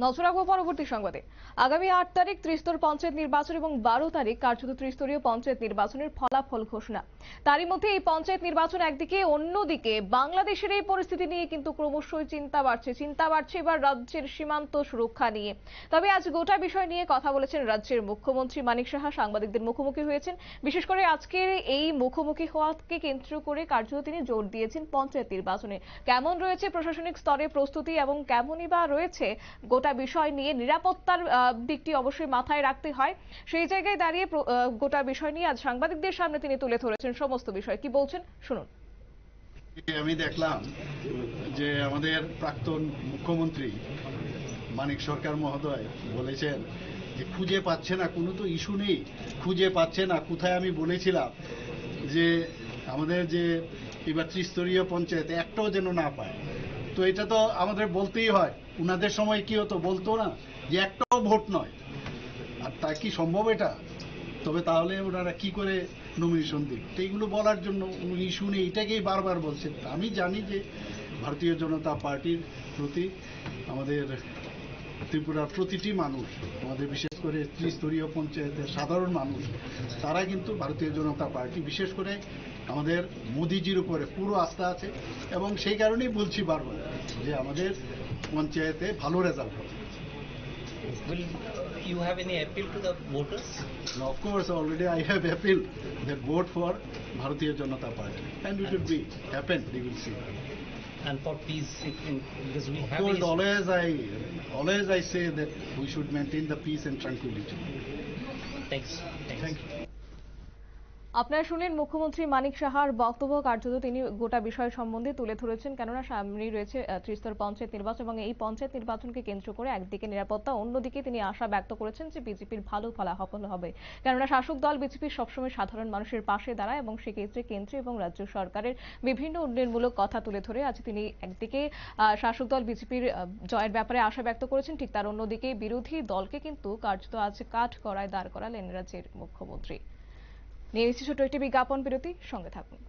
নজর রাখবো পরবর্তী সংবাদে। আগামী ৮ তারিখ ত্রিস্তর পঞ্চায়েত নির্বাচন এবং ১২ তারিখ কার্যত ত্রিস্তরীয় পঞ্চায়েত নির্বাচনের ফলাফল ঘোষণা। তারই মধ্যে এই পঞ্চায়েত নির্বাচন একদিকে, অন্যদিকে বাংলাদেশের এই পরিস্থিতি নিয়ে কিন্তু ক্রমশই চিন্তা বাড়ছে এবার রাজ্যের সীমান্ত সুরক্ষা নিয়ে। তবে আজ গোটা বিষয় নিয়ে কথা বলেছেন রাজ্যের মুখ্যমন্ত্রী মানিক সাহা, সাংবাদিকদের মুখোমুখি হয়েছেন। বিশেষ করে আজকের এই মুখোমুখি হওয়াকে কেন্দ্র করে কার্যত তিনি জোর দিয়েছেন পঞ্চায়েত নির্বাচনে কেমন রয়েছে প্রশাসনিক স্তরে প্রস্তুতি এবং কেমনই বা রয়েছে গোটা বিষয় নিয়ে নিরাপত্তার দিকটি অবশ্যই মাথায় রাখতে হয়। সেই জায়গায় দাঁড়িয়ে গোটা বিষয় নিয়ে আজ সাংবাদিকদের সামনে তিনি তুলে ধরেছেন সমস্ত বিষয়। কি বলছেন শুনুন। আমি দেখলাম যে আমাদের প্রাক্তন মুখ্যমন্ত্রী মানিক সরকার মহোদয় বলেছেন যে খুঁজে পাচ্ছে না, কোনো তো ইস্যু নেই, খুঁজে পাচ্ছে না কোথায় আমি বলেছিলাম যে আমাদের যে এবার ত্রিস্তরীয় পঞ্চায়েত একটাও যেন না পায়। তো এটা তো আমাদের বলতেই হয়, উনাদের সময় কি হতো বলতো না যে একটাও ভোট নয়, আর তা কি সম্ভব এটা? তবে তাহলে ওনারা কি করে নমিনেশন দিন? তো এইগুলো বলার জন্য ইস্যু নেই এটাকেই বারবার বলছেন। আমি জানি যে ভারতীয় জনতা পার্টির প্রতি আমাদের ত্রিপুরার প্রতিটি মানুষ, আমাদের বিশেষ করে ত্রিস্তরীয় পঞ্চায়েতের সাধারণ মানুষ, তারা কিন্তু ভারতীয় জনতা পার্টি বিশেষ করে আমাদের মোদিজির উপরে পুরো আস্থা আছে, এবং সেই কারণেই বলছি বারবার যে আমাদের পঞ্চায়েতে ভালো রেজাল্ট হবে। Will you have any appeal to the voters? No, of course, already I have appealed that vote for Bharatiya Janata Party, and it will be happen. We will see. And for peace, because we Of have course, always I say that we should maintain the peace and tranquility. Thanks. Thank you. আপনারা শুনলেন মুখ্যমন্ত্রী মানিক সাহার বক্তব্য। কার্যত তিনি গোটা বিষয় সম্বন্ধে তুলে ধরেছেন, কেননা সামনেই রয়েছে ত্রিস্তর পঞ্চায়েত নির্বাচন এবং এই পঞ্চায়েত নির্বাচনকে কেন্দ্র করে একদিকে নিরাপত্তা, অন্যদিকে তিনি আশা ব্যক্ত করেছেন যে বিজেপির ভালো ফলাফল হবে, কেননা শাসক দল বিজেপি সবসময় সাধারণ মানুষের পাশে দাঁড়ায় এবং সেক্ষেত্রে কেন্দ্র এবং রাজ্য সরকারের বিভিন্ন উন্নয়নমূলক কথা তুলে ধরে আজ তিনি একদিকে শাসক দল বিজেপির জয়ের ব্যাপারে আশা ব্যক্ত করেছেন, ঠিক তার অন্যদিকে বিরোধী দলকে কিন্তু কার্যত আজ কাঠ করায় দাঁড় করালেন রাজ্যের মুখ্যমন্ত্রী। নিয়ে নিচ্ছি ছোট একটি বিজ্ঞাপন বিরতি, সঙ্গে থাকুন।